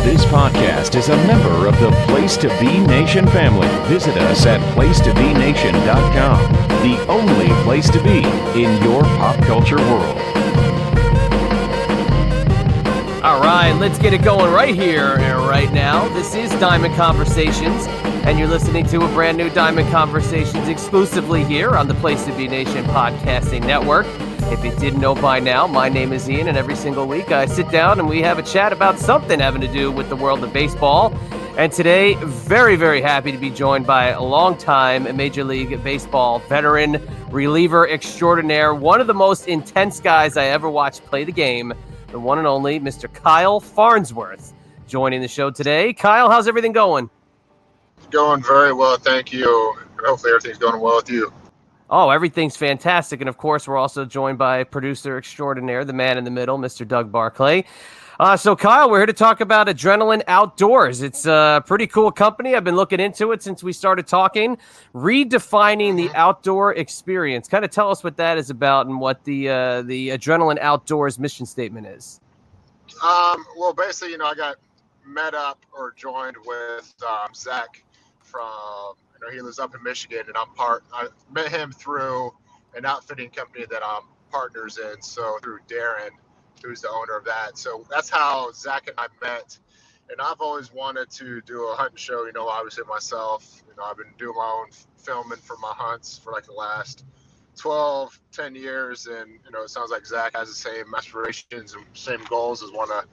This podcast is a member of the Place to Be Nation family. Visit us at placetobenation.com, the only place to be in your pop culture world. All right, let's get it going right here and right now. This is Diamond Conversations, and you're listening to a brand new Diamond Conversations exclusively here on the Place to Be Nation podcasting network. If you didn't know by now, my name is Ian, and every single week I sit down and we have a chat about something having to do with the world of baseball. And today, very, very happy to be joined by a longtime Major League Baseball veteran, reliever extraordinaire, one of the most intense guys I ever watched play the game, the one and only Mr. Kyle Farnsworth, joining the show today. Kyle, how's everything going? Going very well, thank you. Hopefully everything's going well with you. Oh, everything's fantastic. And of course, we're also joined by producer extraordinaire, the man in the middle, Mr. Doug Barclay. So Kyle, we're here to talk about Adrenaline Outdoors. It's a pretty cool company. I've been looking into it since we started talking. Redefining the outdoor experience. Kind of tell us what that is about and what the Adrenaline Outdoors mission statement is. Well, basically, I got met up or joined with Zach from, he lives up in Michigan, and I met him through an outfitting company that I'm partners in. So through Darren, who's the owner of that. So that's how Zach and I met. And I've always wanted to do a hunting show, obviously myself. I've been doing my own filming for my hunts for like the last 10 years. And, it sounds like Zach has the same aspirations and same goals as want to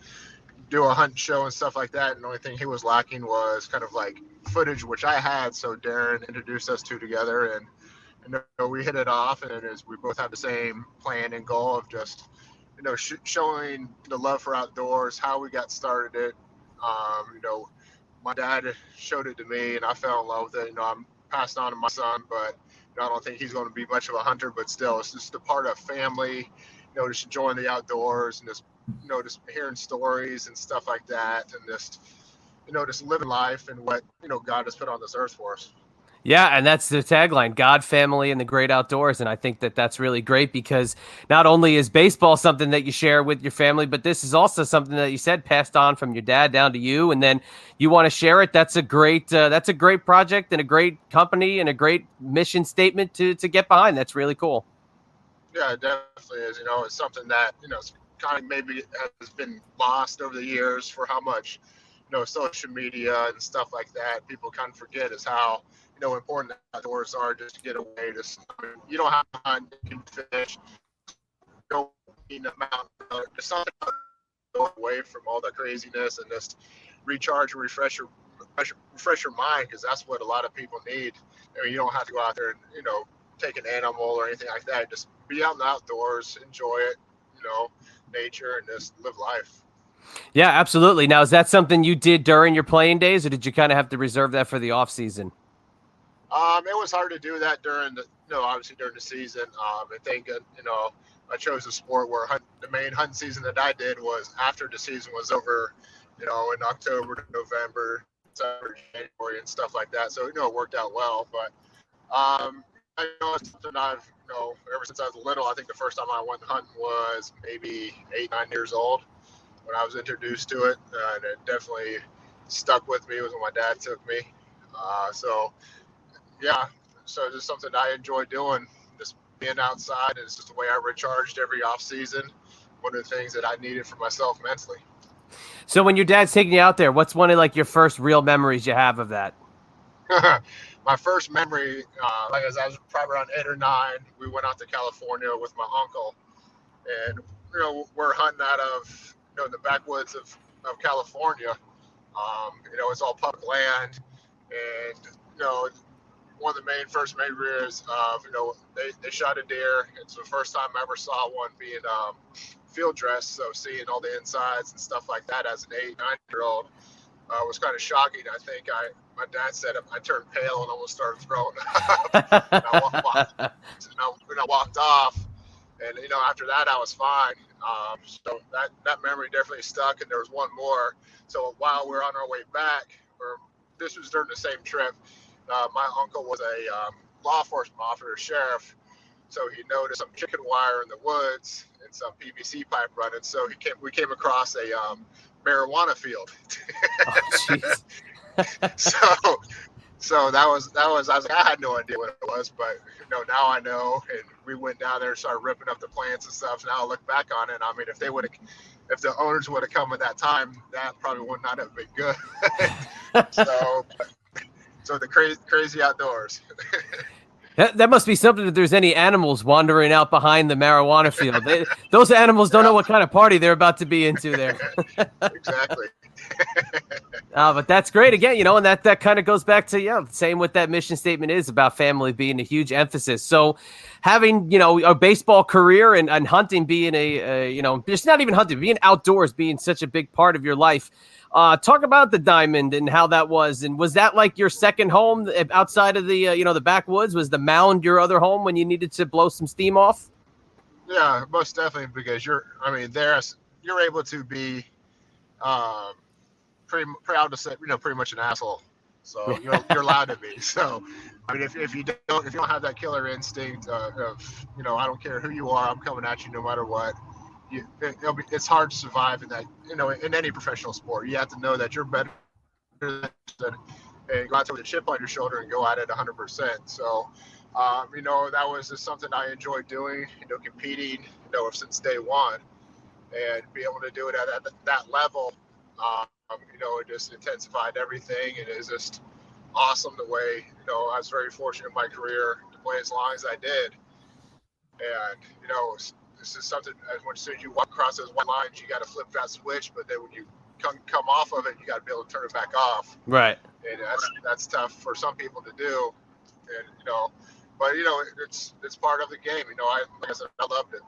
do a hunt show and stuff like that. And the only thing he was lacking was kind of like footage, which I had. So Darren introduced us two together, and we hit it off. And we both have the same plan and goal of just, showing the love for outdoors, how we got started it. My dad showed it to me, and I fell in love with it. I'm passed on to my son, but I don't think he's going to be much of a hunter. But still, it's just a part of family. Just enjoying the outdoors and just hearing stories and stuff like that, and just living life and what God has put on this earth for us. Yeah, and that's the tagline, God, family, and the great outdoors. And I think that that's really great because not only is baseball something that you share with your family, but this is also something that you said passed on from your dad down to you, and then you want to share it. That's a great project and a great company and a great mission statement to get behind. That's really cool. Yeah, it definitely is. It's something that it's kind of maybe has been lost over the years for how much social media and stuff like that people kind of forget is how important the outdoors are, just to get away. You don't have to hunt, you can fish, go in the mountain, just something to go away from all the craziness and just recharge and refresh your mind, because that's what a lot of people need. You don't have to go out there and take an animal or anything like that. Just be out in the outdoors, enjoy it, nature, and just live life. Yeah, absolutely. Now, is that something you did during your playing days, or did you kind of have to reserve that for the off season? It was hard to do that during obviously during the season. I think, I chose a sport where the main hunting season that I did was after the season was over, in October to November, January, and stuff like that. So, it worked out well. But I know it's something I've, ever since I was little. I think the first time I went hunting was maybe 8-9 years old when I was introduced to it. And it definitely stuck with me. It was when my dad took me. Yeah, so just something I enjoy doing, just being outside, and it's just the way I recharged every off season. One of the things that I needed for myself mentally. So when your dad's taking you out there, what's one of your first real memories you have of that? My first memory, as I was probably around 8 or 9, we went out to California with my uncle, and we're hunting out of the backwoods of California. It's all public land, and one of the first memories of they shot a deer. It's the first time I ever saw one being field dressed, so seeing all the insides and stuff like that as an 8-9-year-old was kind of shocking. I think my dad said I turned pale and almost started throwing up. and I walked off, and after that I was fine. So that memory definitely stuck. And there was one more. So while we're on our way back, or this was during the same trip, my uncle was a law enforcement officer, sheriff. So he noticed some chicken wire in the woods and some PVC pipe running. So we came across a marijuana field. Oh, jeez. so so that was I was like, I had no idea what it was, but now I know. And we went down there and started ripping up the plants and stuff. So now I look back on it. I mean, if the owners would have come at that time, that probably would not have been good. so the crazy outdoors. That must be something if there's any animals wandering out behind the marijuana field. Those animals don't know what kind of party they're about to be into there. Exactly. But that's great again, and that kind of goes back to, same what that mission statement is about family being a huge emphasis. So having, a baseball career and hunting being just not even hunting, being outdoors, being such a big part of your life. Talk about the Diamond and how that was. And was that like your second home outside of the, the backwoods? Was the mound your other home when you needed to blow some steam off? Yeah, most definitely, because you're able to be pretty proud to say, pretty much an asshole. So you're allowed to be. So, I mean, if you don't have that killer instinct of, I don't care who you are, I'm coming at you no matter what. It's hard to survive in that, in any professional sport. You have to know that you're better than, and go out there with a chip on your shoulder and go at it 100%. So, that was just something I enjoyed doing, competing, since day one, and be able to do it at that level, it just intensified everything. And it's just awesome the way, I was very fortunate in my career to play as long as I did. And, this is something, as soon as you walk across those white lines, you got to flip that switch. But then when you come off of it, you got to be able to turn it back off. Right. And that's tough for some people to do. And but it's part of the game. Like I said, I loved it.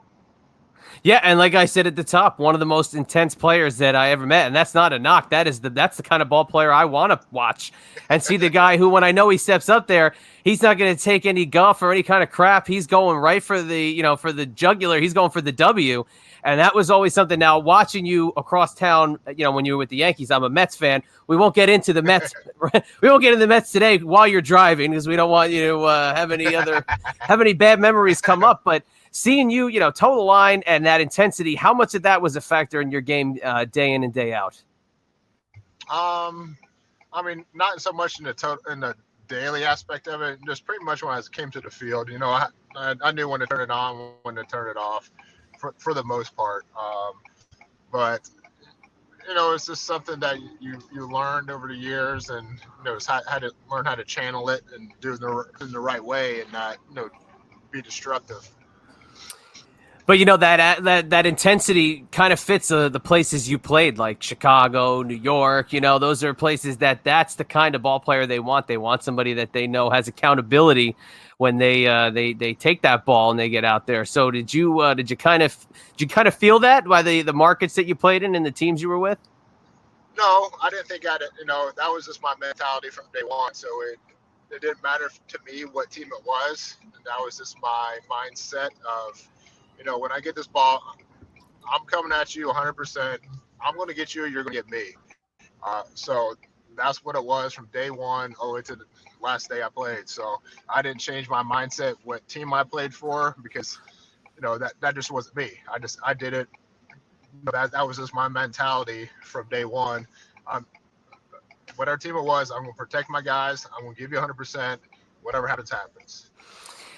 Yeah, and like I said at the top, one of the most intense players that I ever met, and that's not a knock. That's the kind of ball player I want to watch and see the guy who, when I know he steps up there, he's not going to take any guff or any kind of crap. He's going right for the, for the jugular. He's going for the W. And that was always something. Now, watching you across town, when you were with the Yankees, I'm a Mets fan. We won't get into the Mets. We won't get into the Mets today while you're driving because we don't want you to have any bad memories come up. But seeing you, toe the line and that intensity, how much of that was a factor in your game day in and day out? I mean, not so much in the daily aspect of it. Just pretty much when I came to the field, I knew when to turn it on, when to turn it off, for the most part. But it's just something that you learned over the years, and how to learn how to channel it and do it in the right way, and not be destructive. But that intensity kind of fits the places you played, like Chicago, New York. Those are places that's the kind of ball player they want. They want somebody that they know has accountability when they take that ball and they get out there. So did you kind of feel that by the markets that you played in and the teams you were with? No, I didn't think that was just my mentality from day one. So it didn't matter to me what team it was. And that was just my mindset of, when I get this ball, I'm coming at you 100%. I'm going to get you, you're going to get me. So that's what it was from day one all the way to the last day I played. So I didn't change my mindset, what team I played for, because, that just wasn't me. I did it. That was just my mentality from day one. Whatever team it was, I'm going to protect my guys. I'm going to give you 100%. Whatever happens.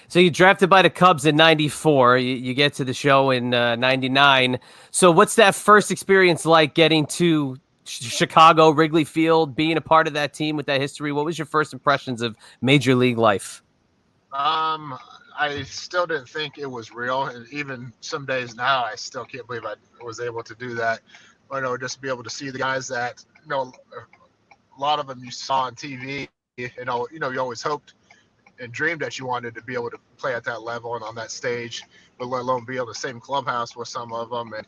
So you drafted by the Cubs in 94. You get to the show in 99. So what's that first experience like getting to Chicago, Wrigley Field, being a part of that team with that history? What was your first impressions of Major League life? I still didn't think it was real. And even some days now, I still can't believe I was able to do that. Just be able to see the guys that, a lot of them you saw on TV, you always hoped and dreamed that you wanted to be able to play at that level and on that stage, but let alone be able to same clubhouse with some of them, and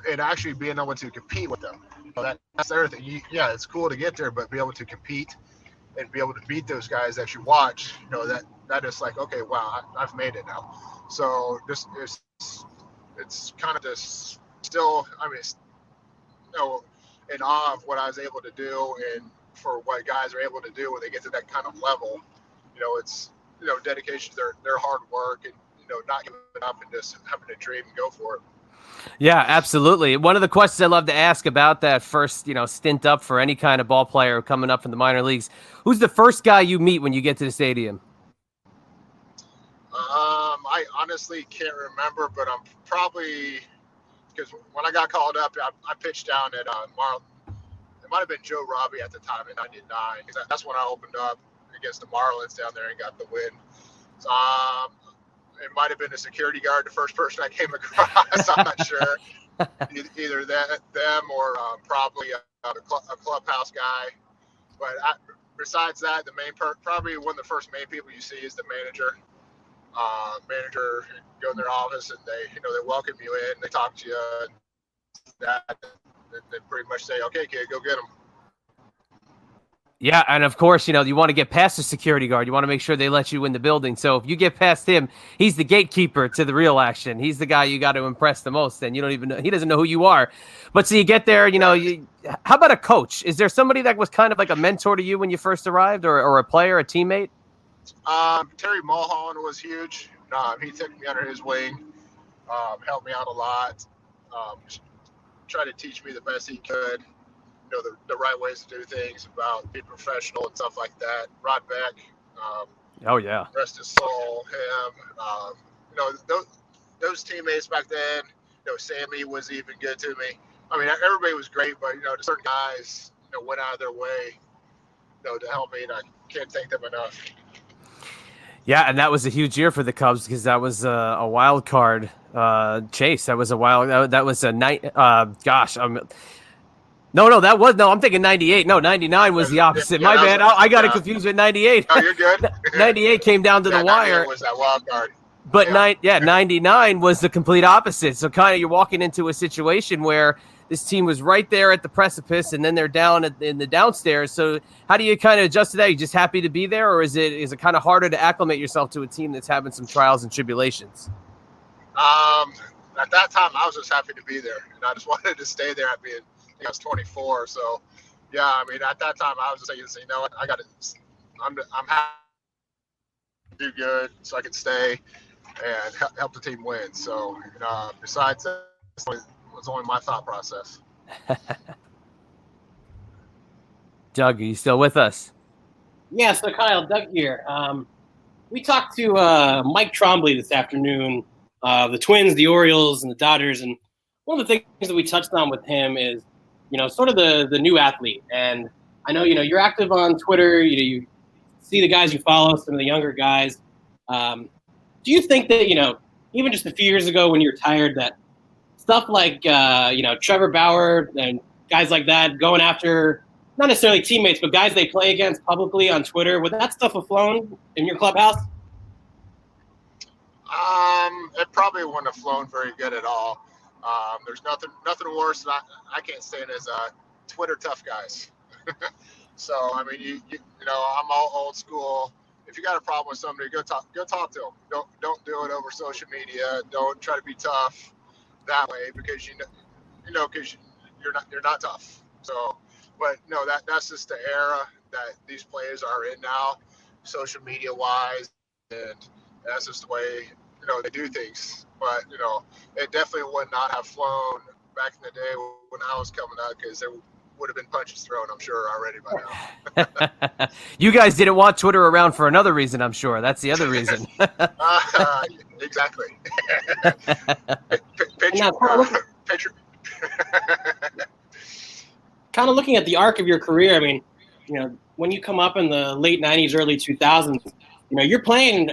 and actually being able to compete with them. That's the other thing. It's cool to get there, but be able to compete and be able to beat those guys that you watch. That is like, okay, wow, I've made it now. So this is it's kind of just still, in awe of what I was able to do and for what guys are able to do when they get to that kind of level. dedication to their hard work and not giving up and just having a dream and go for it. Yeah, absolutely. One of the questions I love to ask about that first, stint up for any kind of ball player coming up from the minor leagues, who's the first guy you meet when you get to the stadium? I honestly can't remember, but I'm probably because when I got called up, I pitched down at Marlin. It might have been Joe Robbie at the time in '99 because that's when I opened up against the Marlins down there and got the win. So, it might have been a security guard, the first person I came across. I'm not sure. Either them or probably a clubhouse guy. But besides that, the main probably one of the first main people you see is the manager. Manager go in their office and they welcome you in, they talk to you, and they pretty much say, "Okay, kid, go get them." Yeah, and of course, you want to get past the security guard. You want to make sure they let you in the building. So if you get past him, he's the gatekeeper to the real action. He's the guy you got to impress the most, and you don't even know, he doesn't know who you are. But so you get there, how about a coach? Is there somebody that was kind of like a mentor to you when you first arrived, or a player, a teammate? Terry Mulholland was huge. He took me under his wing, helped me out a lot, tried to teach me the best he could. The right ways to do things, about being professional and stuff like that. Rod Beck. Oh yeah. Rest his soul. Him. Those teammates back then. Sammy was even good to me. I mean, everybody was great, but certain guys, went out of their way, to help me, and I can't thank them enough. Yeah, and that was a huge year for the Cubs because that was a wild card chase. That was a wild. That was a night. I'm thinking 98. No, 99 was the opposite. My bad. I got it confused with 98. No, you're good. 98 came down to the wire. Was that wild card. But 99 was the complete opposite. So kind of you're walking into a situation where this team was right there at the precipice and then they're down in the downstairs. So how do you kind of adjust to that? Are you just happy to be there, or is it kind of harder to acclimate yourself to a team that's having some trials and tribulations? At that time, I was just happy to be there, and I just wanted to stay there. I was 24, so yeah. I mean, at that time, I was just saying, what? I'm happy to do good, so I can stay and help the team win. So, besides that, it was only my thought process. Doug, are you still with us? Yeah, so Kyle, Doug here. We talked to Mike Trombley this afternoon, the Twins, the Orioles, and the Dodgers, and one of the things that we touched on with him is, sort of the new athlete. And I know, you're active on Twitter. You see the guys you follow, some of the younger guys. Do you think that, even just a few years ago when you retired, that stuff like, Trevor Bauer and guys like that going after not necessarily teammates, but guys they play against publicly on Twitter, would that stuff have flown in your clubhouse? It probably wouldn't have flown very good at all. There's nothing worse than I can't stand as Twitter tough guys. So I mean, I'm all old school. If you got a problem with somebody, go talk to them. Don't do it over social media. Don't try to be tough that way because because you're not tough. So, but no, that's just the era that these players are in now, social media wise, and that's just the way they do things. But it definitely would not have flown back in the day when I was coming up because there would have been punches thrown, I'm sure, already by now. You guys didn't want Twitter around for another reason, I'm sure. That's the other reason. Exactly. Picture. Kind of looking at the arc of your career, I mean, when you come up in the late 90s, early 2000s, you're playing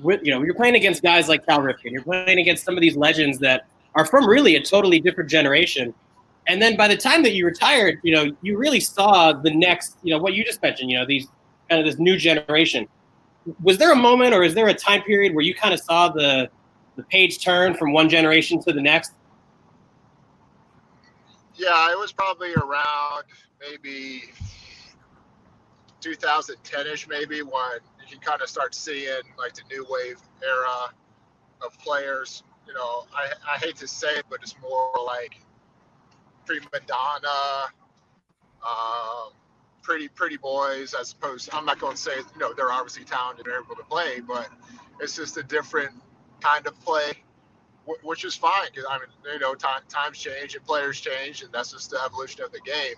you're playing against guys like Cal Ripken. You're playing against some of these legends that are from really a totally different generation. And then by the time that you retired, you really saw the next, what you just mentioned, these kind of this new generation. Was there a moment or is there a time period where you kind of saw the page turn from one generation to the next? Yeah, it was probably around maybe 2010-ish, maybe, when you can kind of start seeing like the new wave era of players. I hate to say it, but it's more like prima donna, pretty boys, as opposed. I'm not going to say they're obviously talented and able to play, but it's just a different kind of play, which is fine because times change and players change, and that's just the evolution of the game.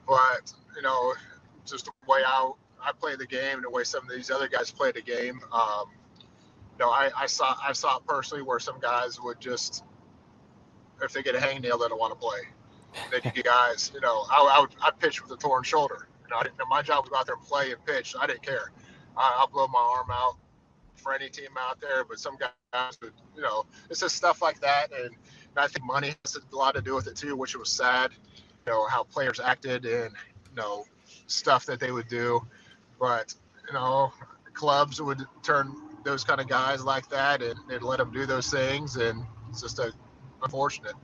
But just the way I play the game and the way some of these other guys play the game. I saw it personally where some guys would just, if they get a hangnail, they don't want to play. Then you get guys, I'd pitch with a torn shoulder. My job was to go out there and play and pitch. I didn't care. I'll blow my arm out for any team out there. But some guys would, it's just stuff like that. And I think money has a lot to do with it too, which was sad. How players acted and stuff that they would do. But clubs would turn those kind of guys like that and let them do those things, and it's just unfortunate.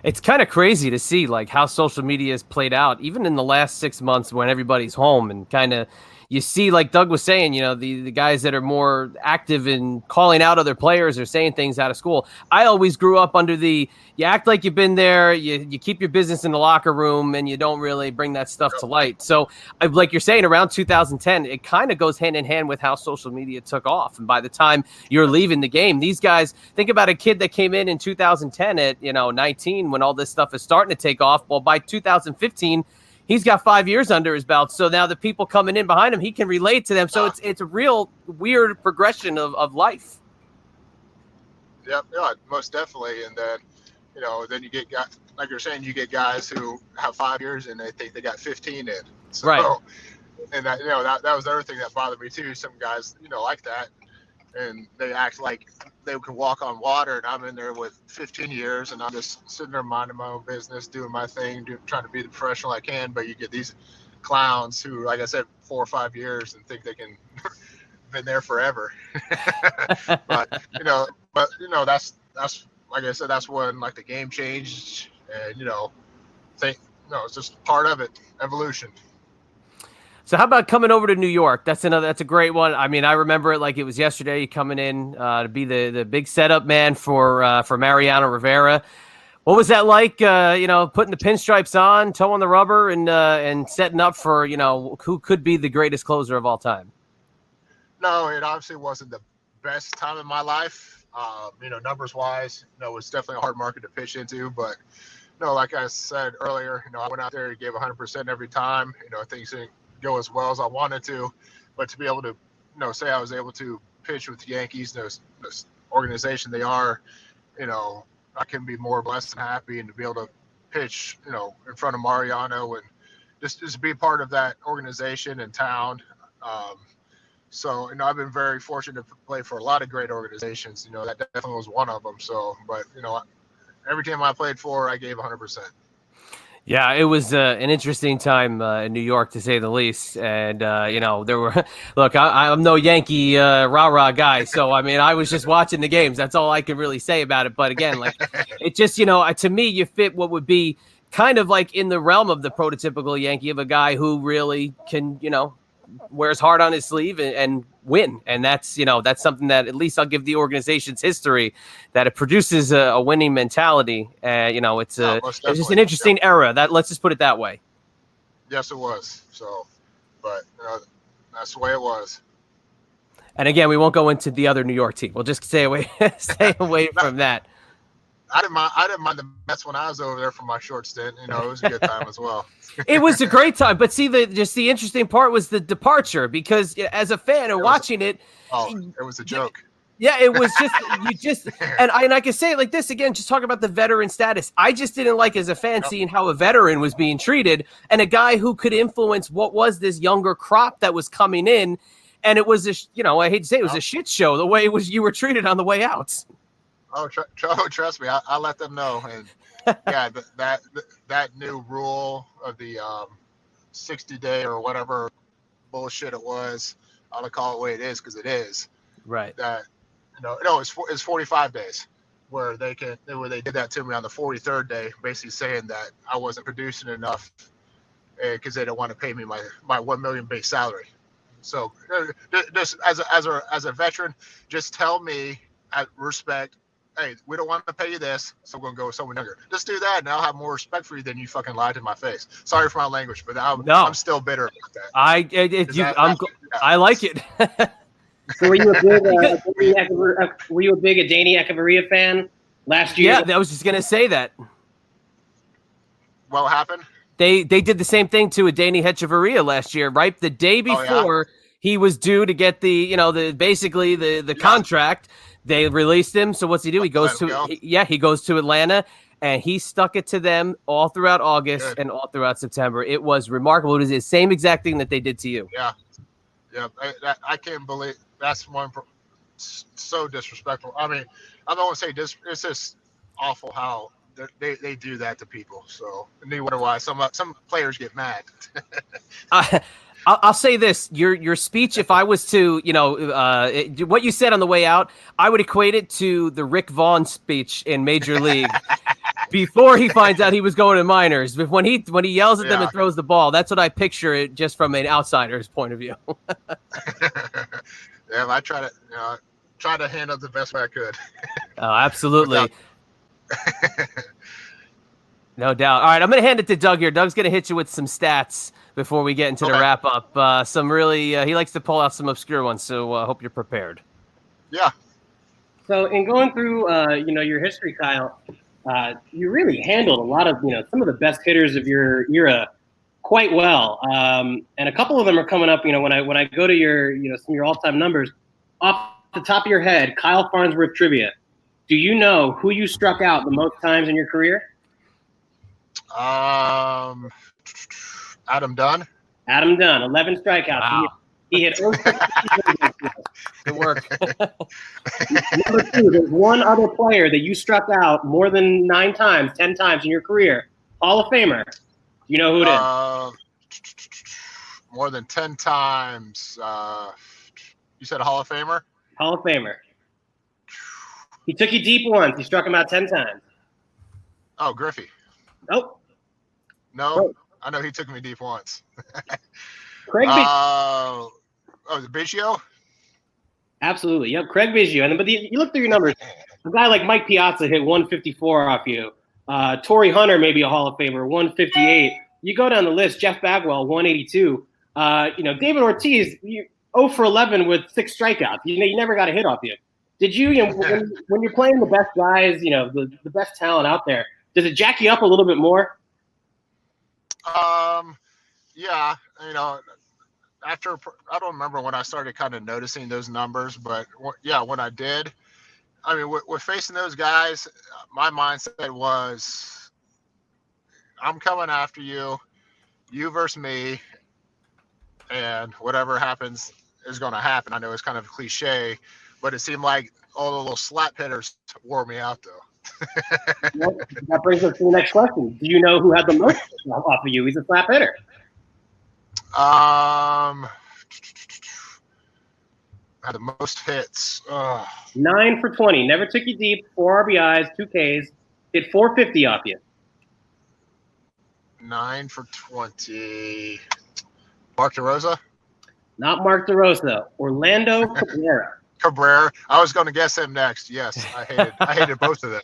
It's kind of crazy to see like how social media has played out, even in the last 6 months when everybody's home, and kind of you see, like Doug was saying, the guys that are more active in calling out other players or saying things out of school. I always grew up under you act like you've been there, you keep your business in the locker room, and you don't really bring that stuff to light. So like you're saying, around 2010, it kind of goes hand in hand with how social media took off. And by the time you're leaving the game, these guys, think about a kid that came in 2010 at 19 when all this stuff is starting to take off. Well, by 2015, he's got 5 years under his belt. So now the people coming in behind him, he can relate to them. So it's a real weird progression of life. Yep, yeah, most definitely. And then, then you get guys, like you're saying, you get guys who have 5 years and they think they got 15 in. So, right. And that was the other thing that bothered me too. Some guys, like that, and they act like they can walk on water, and I'm in there with 15 years, and I'm just sitting there minding my own business, doing my thing, trying to be the professional I can. But you get these clowns who, like I said, 4 or 5 years and think they can been there forever. but that's like I said, that's when like the game changed, and it's just part of it, evolution. So how about coming over to New York? That's a great one. I mean, I remember it like it was yesterday. You coming in to be the big setup man for Mariano Rivera. What was that like? Putting the pinstripes on, toeing the rubber, and setting up for who could be the greatest closer of all time. No, it obviously wasn't the best time in my life. Numbers wise, it's definitely a hard market to pitch into. But like I said earlier, I went out there and gave 100% every time. Things didn't go as well as I wanted to, but to be able to, say I was able to pitch with the Yankees, this organization they are, I can be more blessed and happy, and to be able to pitch, in front of Mariano and just be part of that organization and town. So, I've been very fortunate to play for a lot of great organizations. That definitely was one of them. So, but, every team I played for, I gave 100%. Yeah, it was an interesting time in New York, to say the least. And, there were – look, I'm no Yankee rah-rah guy. So, I mean, I was just watching the games. That's all I can really say about it. But, again, like it just, to me, you fit what would be kind of like in the realm of the prototypical Yankee, of a guy who really can, wears hard on his sleeve and win. And that's, that's something that at least I'll give the organization's history, that it produces a winning mentality. It's just an interesting era. That, let's just put it that way. Yes, it was. So, but that's the way it was. And again, we won't go into the other New York team. We'll just stay away from that. I didn't mind the Mets when I was over there for my short stint. It was a good time as well. It was a great time, but see, the interesting part was the departure, because as a fan and watching it, it was a joke. Yeah, it was just and I can say it like this again, just talking about the veteran status. I just didn't like, as a fan, seeing how a veteran was being treated, and a guy who could influence what was this younger crop that was coming in, and it was I hate to say it was a shit show the way you were treated on the way out. Oh, trust me, I let them know. And yeah, that new rule of the 60-day or whatever bullshit it was, I'll call it the way it is, because it is. Right. That it's 45 days where they did that to me on the 43rd day, basically saying that I wasn't producing enough because they don't want to pay me my $1 million base salary. So just as a veteran, just tell me, at respect, hey, we don't want to pay you this, so we're going to go with someone younger. Just do that, and I'll have more respect for you than you fucking lied to my face. Sorry for my language, but No. I'm still bitter about that. I like it. So were you a big Adani Echeverria fan last year? Yeah, I was just gonna say that. What happened? They did the same thing to Adani Echeverria last year, right? The day before he was due to get the contract, they released him. So what's he do? He goes to Atlanta, and he stuck it to them all throughout August and all throughout September. It was remarkable. It was the same exact thing that they did to you. Yeah. I can't believe that's so disrespectful. I mean, I don't want to say this. It's just awful how they do that to people. So I wonder why some players get mad. I'll say this: your speech. If I was to, what you said on the way out, I would equate it to the Rick Vaughn speech in Major League before he finds out he was going to minors. But when he yells at them and throws the ball, that's what I picture it just from an outsider's point of view. Yeah, I try to handle it the best way I could. Oh, absolutely. No doubt. All right, I'm going to hand it to Doug here. Doug's going to hit you with some stats before we get into the wrap up. Some really, he likes to pull out some obscure ones, so I hope you're prepared. Yeah. So in going through, your history, Kyle, you really handled a lot of, some of the best hitters of your era quite well. And a couple of them are coming up, when I go to your, some of your all-time numbers, off the top of your head, Kyle Farnsworth trivia. Do you know who you struck out the most times in your career? Adam Dunn. Adam Dunn, 11 strikeouts. Wow. He hit. Good work. Number 2, there's one other player that you struck out more than 9 times, 10 times in your career. Hall of Famer. Do you know who it is? More than 10 times. You said a Hall of Famer? Hall of Famer. He took you deep once. He struck him out 10 times. Oh, Griffey. Nope. No, I know he took me deep once. Craig Biggio. The Biggio? Absolutely. Yep, Craig Biggio. But you look through your numbers. A guy like Mike Piazza hit 154 off you. Torrey Hunter, maybe a Hall of Famer, 158. You go down the list. Jeff Bagwell, 182. David Ortiz, 0 for 11 with 6 strikeouts. You never got a hit off you. Did you, when you're playing the best guys, the best talent out there, does it jack you up a little bit more? Yeah, after I don't remember when I started kind of noticing those numbers, but when I did, I mean, with facing those guys, my mindset was, I'm coming after you versus me, and whatever happens is going to happen. I know it's kind of a cliche, but it seemed like all the little slap hitters wore me out, though. Well, that brings us to the next question. Do you know who had the most off of you? He's a slap hitter. Had the most hits. 9 for 20. Never took you deep. 4 RBIs, 2 Ks. Hit 450 off you. 9 for 20. Mark DeRosa? Not Mark DeRosa. Orlando Cabrera. Cabrera. I was going to guess him next. Yes, I hated both of them.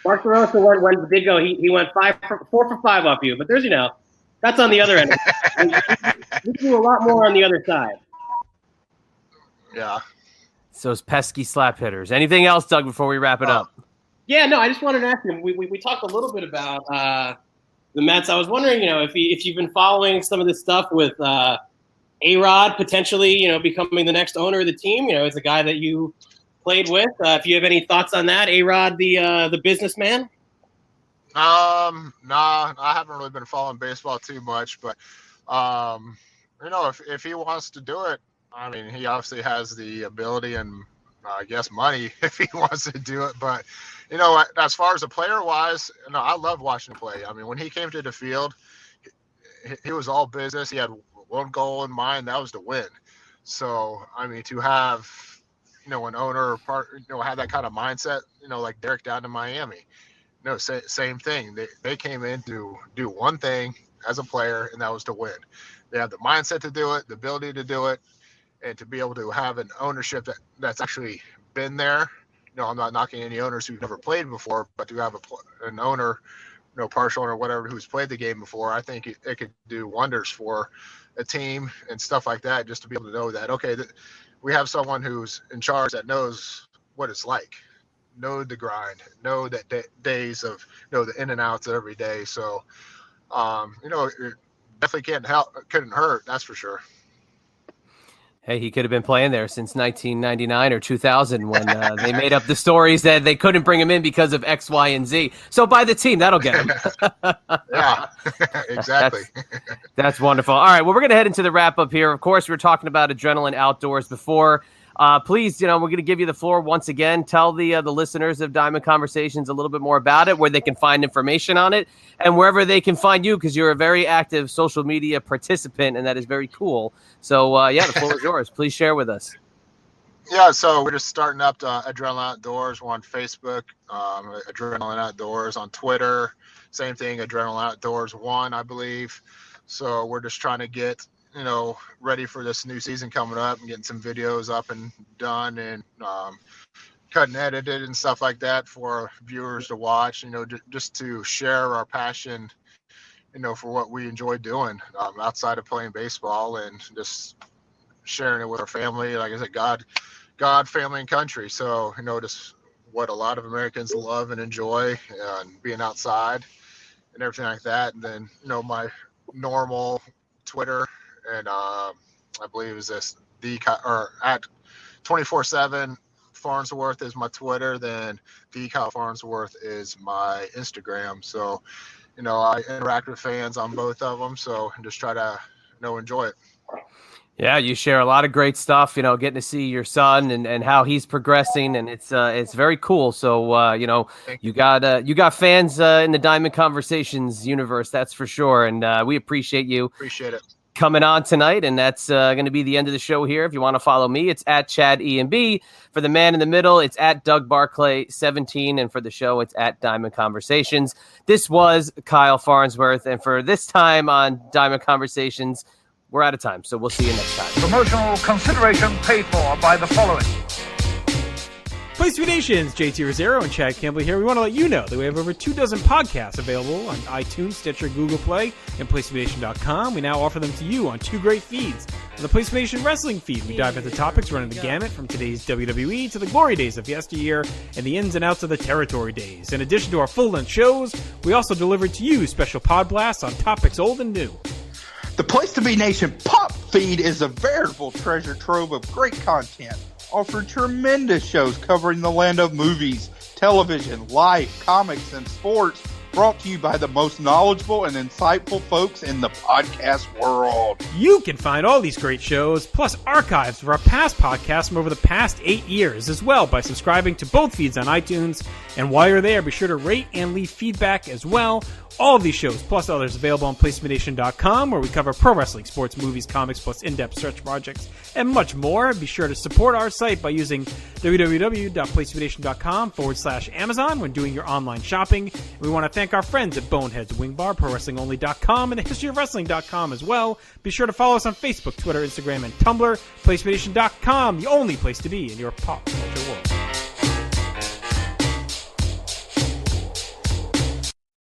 Mark DeRosa when did go. He went 4 for 5 off you. But there's that's on the other end. We do a lot more on the other side. Yeah. So those pesky slap hitters. Anything else, Doug, before we wrap it up? Yeah, no, I just wanted to ask him. We talked a little bit about the Mets. I was wondering, if you've been following some of this stuff with A-Rod potentially, becoming the next owner of the team. It's a guy that you played with. If you have any thoughts on that, A-Rod, the businessman. No, I haven't really been following baseball too much, but if he wants to do it, I mean, he obviously has the ability and I guess money if he wants to do it. But as far as a player wise, I love watching him play. I mean, when he came to the field, he was all business. He had one goal in mind, that was to win. So I mean, to have an owner or have that kind of mindset, like Derek down in Miami. Same thing. They came in to do one thing as a player, and that was to win. They have the mindset to do it, the ability to do it, and to be able to have an ownership that's actually been there. I'm not knocking any owners who've never played before, but to have an owner, partial owner or whatever, who's played the game before, I think it could do wonders for a team and stuff like that, just to be able to know that, okay, we have someone who's in charge that knows what it's like, know the grind, know that days of, the in and outs of every day. So, it definitely couldn't hurt, that's for sure. Hey, he could have been playing there since 1999 or 2000 when they made up the stories that they couldn't bring him in because of X, Y, and Z. So by the team, that'll get him. Yeah, exactly. That's wonderful. All right, well, we're going to head into the wrap-up here. Of course, we were talking about Adrenaline Outdoors before. Please, we're going to give you the floor once again. Tell the listeners of Diamond Conversations a little bit more about it, where they can find information on it, and wherever they can find you, because you're a very active social media participant, and that is very cool. So, the floor is yours. Please share with us. Yeah, so we're just starting up Adrenaline Outdoors. We're on Facebook, Adrenaline Outdoors, on Twitter. Same thing, Adrenaline Outdoors 1, I believe. So we're just trying to get ready for this new season coming up and getting some videos up and done and cut and edited and stuff like that for viewers to watch, just to share our passion, for what we enjoy doing outside of playing baseball, and just sharing it with our family. Like I said, God, family, and country. So, just what a lot of Americans love and enjoy, and being outside and everything like that. And then, my normal Twitter, and I believe is this at 24/7 Farnsworth is my Twitter. Then the Kyle Farnsworth is my Instagram. So, I interact with fans on both of them. So just try to, enjoy it. Yeah, you share a lot of great stuff, getting to see your son and how he's progressing, and it's very cool. So, you got fans in the Diamond Conversations universe, that's for sure. And we appreciate you. Appreciate it. Coming on tonight, and that's going to be the end of the show here. If you want to follow me, it's at Chad EMB. For the man in the middle, it's at Doug Barclay 17, and for the show, it's at Diamond Conversations. This was Kyle Farnsworth, and for this time on Diamond Conversations, we're out of time, so we'll see you next time. Promotional consideration paid for by the following. Place to Be Nations, JT Rosero and Chad Campbell here. We want to let you know that we have over 24 podcasts available on iTunes, Stitcher, Google Play, and PlaceToBeNation.com. We now offer them to you on 2 great feeds. On the Place to Be Nation Wrestling feed, we dive into topics running the gamut from today's WWE to the glory days of yesteryear and the ins and outs of the territory days. In addition to our full-length shows, we also deliver to you special pod blasts on topics old and new. The Place to Be Nation Pop feed is a veritable treasure trove of great content. Offered tremendous shows covering the land of movies, television, life, comics, and sports, brought to you by the most knowledgeable and insightful folks in the podcast world. You can find all these great shows, plus archives of our past podcasts from over the past 8 years as well, by subscribing to both feeds on iTunes. And while you're there, be sure to rate and leave feedback as well. All of these shows, plus others, available on PlaceToBeNation.com, where we cover pro wrestling, sports, movies, comics, plus in-depth search projects, and much more. Be sure to support our site by using www.PlaceToBeNation.com/Amazon when doing your online shopping. And we want to thank our friends at Boneheads, Wing Bar, ProWrestlingOnly.com, and TheHistoryOfWrestling.com as well. Be sure to follow us on Facebook, Twitter, Instagram, and Tumblr. PlaceToBeNation.com, the only place to be in your pop